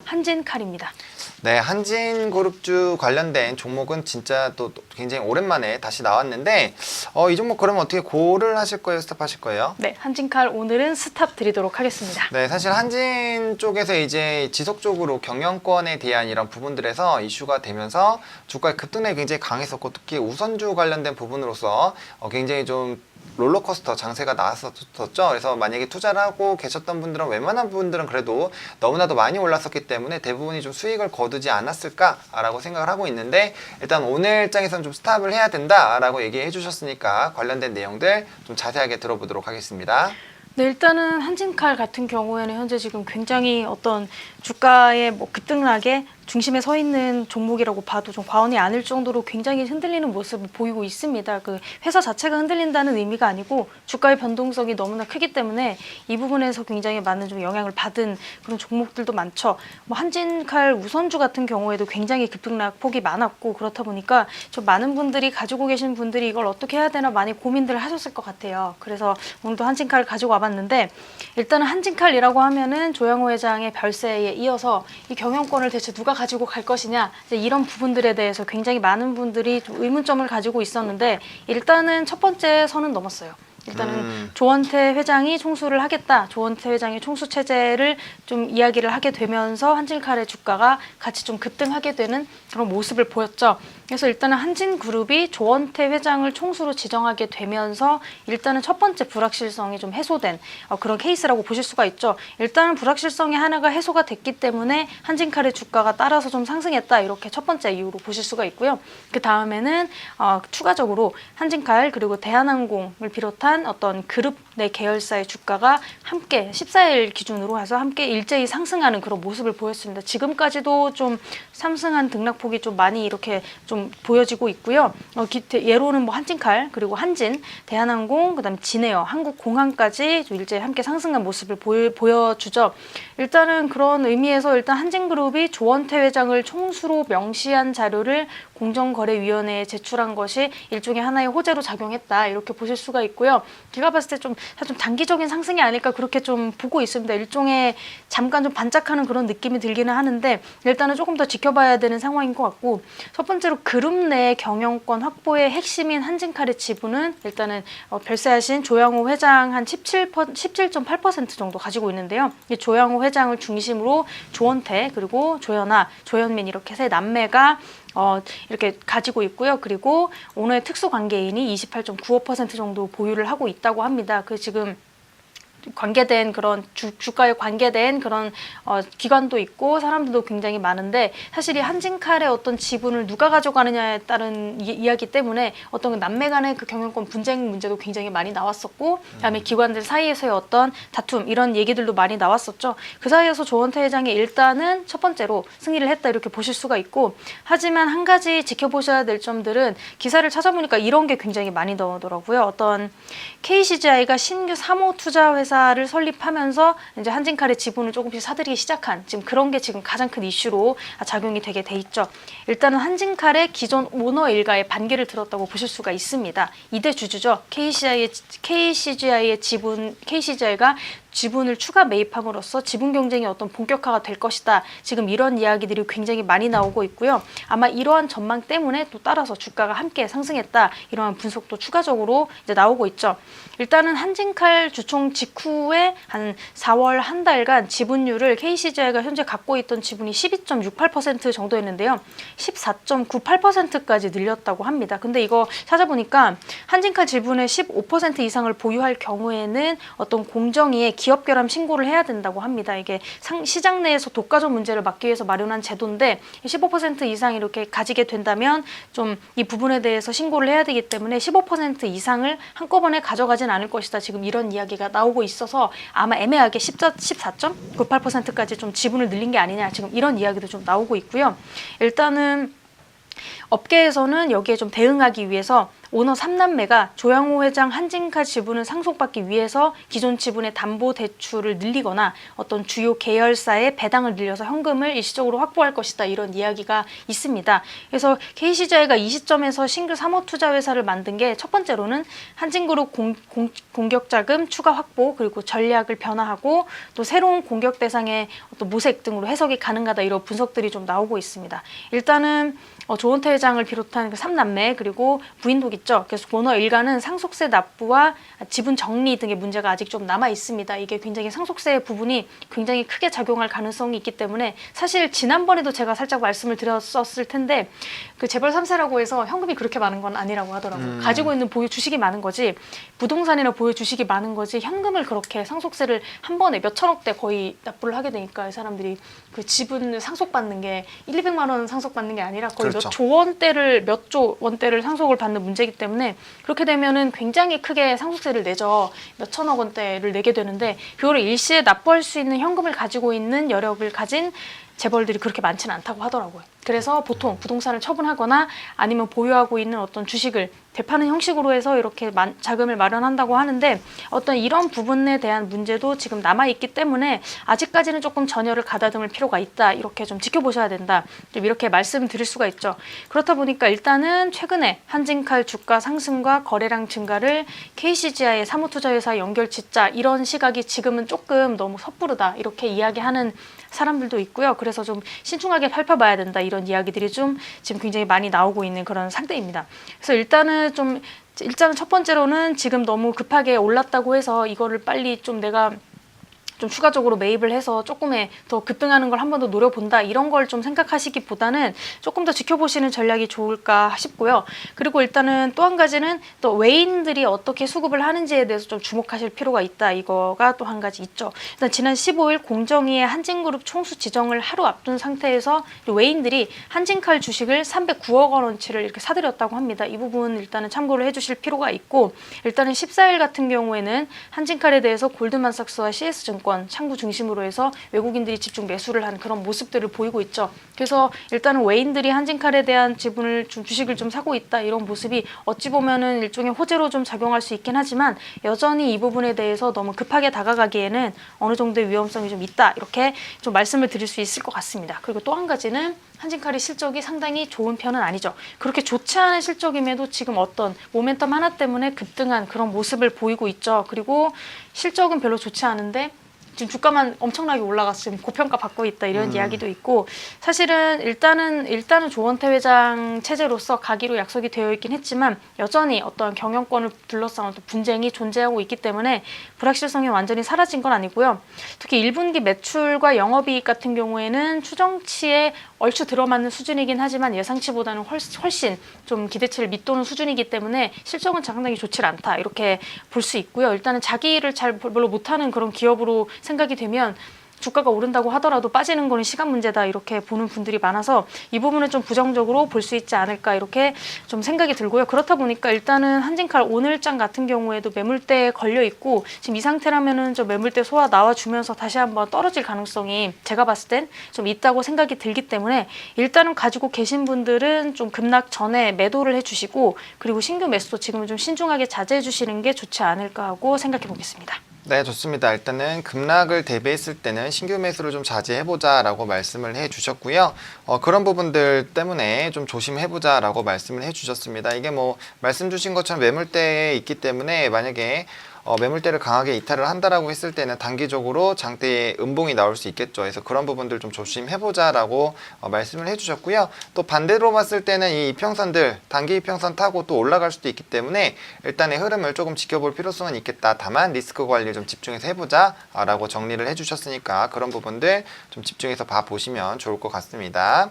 한진칼입니다. 네, 한진그룹주 관련된 종목은 진짜 또 굉장히 오랜만에 다시 나왔는데 이 종목 그러면 어떻게 고를 하실 거예요? 스탑하실 거예요? 네, 한진칼 오늘은 스탑 드리도록 하겠습니다. 네, 사실 한진 쪽에서 이제 지속적으로 경영권에 대한 이런 부분들에서 이슈가 되면서 주가의 급등력이 굉장히 강했었고 특히 우선주 관련된 부분으로서 굉장히 좀 롤러코스터 장세가 나왔었죠. 그래서 만약에 투자를 하고 계셨던 분들은 웬만한 분들은 그래도 너무나도 많이 올랐었기 때문에 대부분이 좀 수익을 거두지 않았을까라고 생각을 하고 있는데 일단 오늘 장에서는 좀 스탑을 해야 된다라고 얘기해 주셨으니까 관련된 내용들 좀 자세하게 들어보도록 하겠습니다. 네, 일단은 한진칼 같은 경우에는 현재 지금 굉장히 어떤 주가의 뭐 급등락에 중심에 서 있는 종목이라고 봐도 좀 과언이 아닐 정도로 굉장히 흔들리는 모습을 보이고 있습니다. 그 회사 자체가 흔들린다는 의미가 아니고 주가의 변동성이 너무나 크기 때문에 이 부분에서 굉장히 많은 좀 영향을 받은 그런 종목들도 많죠. 뭐 한진칼 우선주 같은 경우에도 굉장히 급등락 폭이 많았고 그렇다 보니까 좀 많은 분들이 가지고 계신 분들이 이걸 어떻게 해야 되나 많이 고민들을 하셨을 것 같아요. 그래서 오늘도 한진칼 가지고 와봤는데 일단은 한진칼이라고 하면은 조양호 회장의 별세에 이어서 이 경영권을 대체 누가 가지고 갈 것이냐 이제 이런 부분들에 대해서 굉장히 많은 분들이 좀 의문점을 가지고 있었는데 일단은 첫 번째 선은 넘었어요. 일단은 조원태 회장이 총수를 하겠다. 조원태 회장의 총수 체제를 좀 이야기를 하게 되면서 한진칼의 주가가 같이 좀 급등하게 되는 그런 모습을 보였죠. 그래서 일단은 한진그룹이 조원태 회장을 총수로 지정하게 되면서 일단은 첫 번째 불확실성이 좀 해소된 그런 케이스라고 보실 수가 있죠. 일단은 불확실성이 하나가 해소가 됐기 때문에 한진칼의 주가가 따라서 좀 상승했다. 이렇게 첫 번째 이유로 보실 수가 있고요. 그 다음에는 추가적으로 한진칼 그리고 대한항공을 비롯한 어떤 그룹 내 계열사의 주가가 함께 14일 기준으로 해서 함께 일제히 상승하는 그런 모습을 보였습니다. 지금까지도 좀 상승한 등락폭이 좀 많이 이렇게 좀 보여지고 있고요. 예로는 뭐 한진칼 그리고 한진, 대한항공, 그다음에 진에어, 한국공항까지 좀 일제히 함께 상승한 모습을 보여주죠. 일단은 그런 의미에서 일단 한진그룹이 조원태 회장을 총수로 명시한 자료를 공정거래위원회에 제출한 것이 일종의 하나의 호재로 작용했다 이렇게 보실 수가 있고요. 제가 봤을 때 좀 단기적인 상승이 아닐까 그렇게 좀 보고 있습니다. 일종의 잠깐 좀 반짝하는 그런 느낌이 들기는 하는데 일단은 조금 더 지켜봐야 되는 상황인 것 같고 첫 번째로 그룹 내 경영권 확보의 핵심인 한진칼의 지분은 일단은 별세하신 조양호 회장 한 17.8% 정도 가지고 있는데요. 이 조양호 회장을 중심으로 조원태 그리고 조연아, 조현민 이렇게 세 남매가 이렇게 가지고 있고요. 그리고 오늘 특수관계인이 28.95% 정도 보유를 하고 있다고 합니다. 그 지금 관계된 그런 주가에 관계된 그런 기관도 있고 사람들도 굉장히 많은데 사실 이 한진칼의 어떤 지분을 누가 가져가느냐에 따른 이야기 때문에 어떤 남매 간의 그 경영권 분쟁 문제도 굉장히 많이 나왔었고 그다음에 기관들 사이에서의 어떤 다툼 이런 얘기들도 많이 나왔었죠. 그 사이에서 조원태 회장이 일단은 첫 번째로 승리를 했다 이렇게 보실 수가 있고 하지만 한 가지 지켜보셔야 될 점들은 기사를 찾아보니까 이런 게 굉장히 많이 나오더라고요. 어떤 KCGI가 신규 사모 투자 회사를 설립하면서 이제 한진칼의 지분을 조금씩 사들이기 시작한 지금 그런 게 지금 가장 큰 이슈로 작용이 되게 돼 있죠. 일단은 한진칼의 기존 오너 일가에 반기를 들었다고 보실 수가 있습니다. 2대 주주죠. KCGI의 지분, KCGI가 지분을 추가 매입함으로써 지분 경쟁이 어떤 본격화가 될 것이다. 지금 이런 이야기들이 굉장히 많이 나오고 있고요. 아마 이러한 전망 때문에 또 따라서 주가가 함께 상승했다. 이러한 분석도 추가적으로 이제 나오고 있죠. 일단은 한진칼 주총 직후에 한 4월 한 달간 지분율을 KCGI가 현재 갖고 있던 지분이 12.68% 정도였는데요. 14.98%까지 늘렸다고 합니다. 근데 이거 찾아보니까 한진칼 지분의 15% 이상을 보유할 경우에는 어떤 공정위에 기업 결함 신고를 해야 된다고 합니다. 이게 시장 내에서 독과점 문제를 막기 위해서 마련한 제도인데 15% 이상 이렇게 가지게 된다면 좀 이 부분에 대해서 신고를 해야 되기 때문에 15% 이상을 한꺼번에 가져가진 않을 것이다. 지금 이런 이야기가 나오고 있어서 아마 애매하게 14.98%까지 좀 지분을 늘린 게 아니냐. 지금 이런 이야기도 좀 나오고 있고요. 일단은 업계에서는 여기에 좀 대응하기 위해서 오너 3남매가 조양호 회장 한진칼 지분을 상속받기 위해서 기존 지분의 담보 대출을 늘리거나 어떤 주요 계열사의 배당을 늘려서 현금을 일시적으로 확보할 것이다, 이런 이야기가 있습니다. 그래서 KCGI가 이 시점에서 신규 사모투자회사를 만든 게 첫 번째로는 한진그룹 공격자금 추가 확보, 그리고 전략을 변화하고 또 새로운 공격 대상의 어떤 모색 등으로 해석이 가능하다, 이런 분석들이 좀 나오고 있습니다. 일단은 조원태 회장을 비롯한 그 3남매 그리고 부인도 있죠. 그래서 오너 일가는 상속세 납부와 지분 정리 등의 문제가 아직 좀 남아 있습니다. 이게 굉장히 상속세 부분이 굉장히 크게 작용할 가능성이 있기 때문에, 사실 지난번에도 제가 살짝 말씀을 드렸었을 텐데 그 재벌 3세라고 해서 현금이 그렇게 많은 건 아니라고 하더라고요. 가지고 있는 보유 주식이 많은 거지, 부동산이나 보유 주식이 많은 거지, 현금을 그렇게 상속세를 한 번에 몇 천억대 거의 납부를 하게 되니까 사람들이 그 지분을 상속받는 게 200~200만 원 상속받는 게 아니라 거의 그렇죠. 몇 조 원대를 상속을 받는 문제이기 때문에, 그렇게 되면은 굉장히 크게 상속세를 내죠. 몇 천억 원대를 내게 되는데 그거를 일시에 납부할 수 있는 현금을 가지고 있는 여력을 가진 재벌들이 그렇게 많지는 않다고 하더라고요. 그래서 보통 부동산을 처분하거나 아니면 보유하고 있는 어떤 주식을 되파는 형식으로 해서 이렇게 자금을 마련한다고 하는데, 어떤 이런 부분에 대한 문제도 지금 남아있기 때문에 아직까지는 조금 전열을 가다듬을 필요가 있다, 이렇게 좀 지켜보셔야 된다, 좀 이렇게 말씀드릴 수가 있죠. 그렇다 보니까 일단은 최근에 한진칼 주가 상승과 거래량 증가를 KCGI의 사모투자회사 연결 짓자, 이런 시각이 지금은 조금 너무 섣부르다, 이렇게 이야기하는 사람들도 있고요. 그래서 좀 신중하게 살펴봐야 된다, 이런 이야기들이 좀 지금 굉장히 많이 나오고 있는 그런 상태입니다. 그래서 일단은 첫 번째로는 지금 너무 급하게 올랐다고 해서 이거를 빨리 좀 내가 좀 추가적으로 매입을 해서 조금의 더 급등하는 걸 한 번 더 노려본다, 이런 걸 좀 생각하시기보다는 조금 더 지켜보시는 전략이 좋을까 싶고요. 그리고 일단은 또 한 가지는 또 외인들이 어떻게 수급을 하는지에 대해서 좀 주목하실 필요가 있다, 이거가 또 한 가지 있죠. 일단 지난 15일 공정위의 한진그룹 총수 지정을 하루 앞둔 상태에서 외인들이 한진칼 주식을 309억 원어치를 이렇게 사들였다고 합니다. 이 부분 일단은 참고를 해주실 필요가 있고, 일단은 14일 같은 경우에는 한진칼에 대해서 골드만삭스와 CS증권 창구 중심으로 해서 외국인들이 집중 매수를 한 그런 모습들을 보이고 있죠. 그래서 일단은 외인들이 한진칼에 대한 주식을 좀 사고 있다, 이런 모습이 어찌 보면은 일종의 호재로 좀 작용할 수 있긴 하지만, 여전히 이 부분에 대해서 너무 급하게 다가가기에는 어느 정도의 위험성이 좀 있다, 이렇게 좀 말씀을 드릴 수 있을 것 같습니다. 그리고 또 한 가지는 한진칼이 실적이 상당히 좋은 편은 아니죠. 그렇게 좋지 않은 실적임에도 지금 어떤 모멘텀 하나 때문에 급등한 그런 모습을 보이고 있죠. 그리고 실적은 별로 좋지 않은데 지금 주가만 엄청나게 올라가서 지금 고평가 받고 있다, 이런 이야기도 있고, 사실은 일단은 조원태 회장 체제로서 가기로 약속이 되어 있긴 했지만 여전히 어떤 경영권을 둘러싼 어떤 분쟁이 존재하고 있기 때문에 불확실성이 완전히 사라진 건 아니고요. 특히 1분기 매출과 영업이익 같은 경우에는 추정치에 얼추 들어맞는 수준이긴 하지만 예상치보다는 훨씬 좀 기대치를 밑도는 수준이기 때문에 실적은 상당히 좋지 않다, 이렇게 볼 수 있고요. 일단은 자기 일을 잘 별로 못하는 그런 기업으로 생각이 되면 주가가 오른다고 하더라도 빠지는 거는 시간 문제다, 이렇게 보는 분들이 많아서 이 부분은 좀 부정적으로 볼 수 있지 않을까, 이렇게 좀 생각이 들고요. 그렇다 보니까 일단은 한진칼 오늘장 같은 경우에도 매물대에 걸려 있고, 지금 이 상태라면은 좀 매물대 소화 나와주면서 다시 한번 떨어질 가능성이 제가 봤을 땐 좀 있다고 생각이 들기 때문에, 일단은 가지고 계신 분들은 좀 급락 전에 매도를 해주시고, 그리고 신규 매수도 지금은 좀 신중하게 자제해 주시는 게 좋지 않을까 하고 생각해 보겠습니다. 네, 좋습니다. 일단은 급락을 대비했을 때는 신규 매수를 좀 자제해보자 라고 말씀을 해주셨고요. 그런 부분들 때문에 좀 조심해보자 라고 말씀을 해주셨습니다. 이게 뭐 말씀 주신 것처럼 매물대에 있기 때문에 만약에 매물대를 강하게 이탈을 한다라고 했을 때는 단기적으로 장대에 음봉이 나올 수 있겠죠. 그래서 그런 부분들 좀 조심해보자라고 말씀을 해주셨고요. 또 반대로 봤을 때는 이 이평선들 단기 이평선 타고 또 올라갈 수도 있기 때문에 일단의 흐름을 조금 지켜볼 필요성은 있겠다. 다만 리스크 관리를 좀 집중해서 해보자라고 정리를 해주셨으니까 그런 부분들 좀 집중해서 봐보시면 좋을 것 같습니다.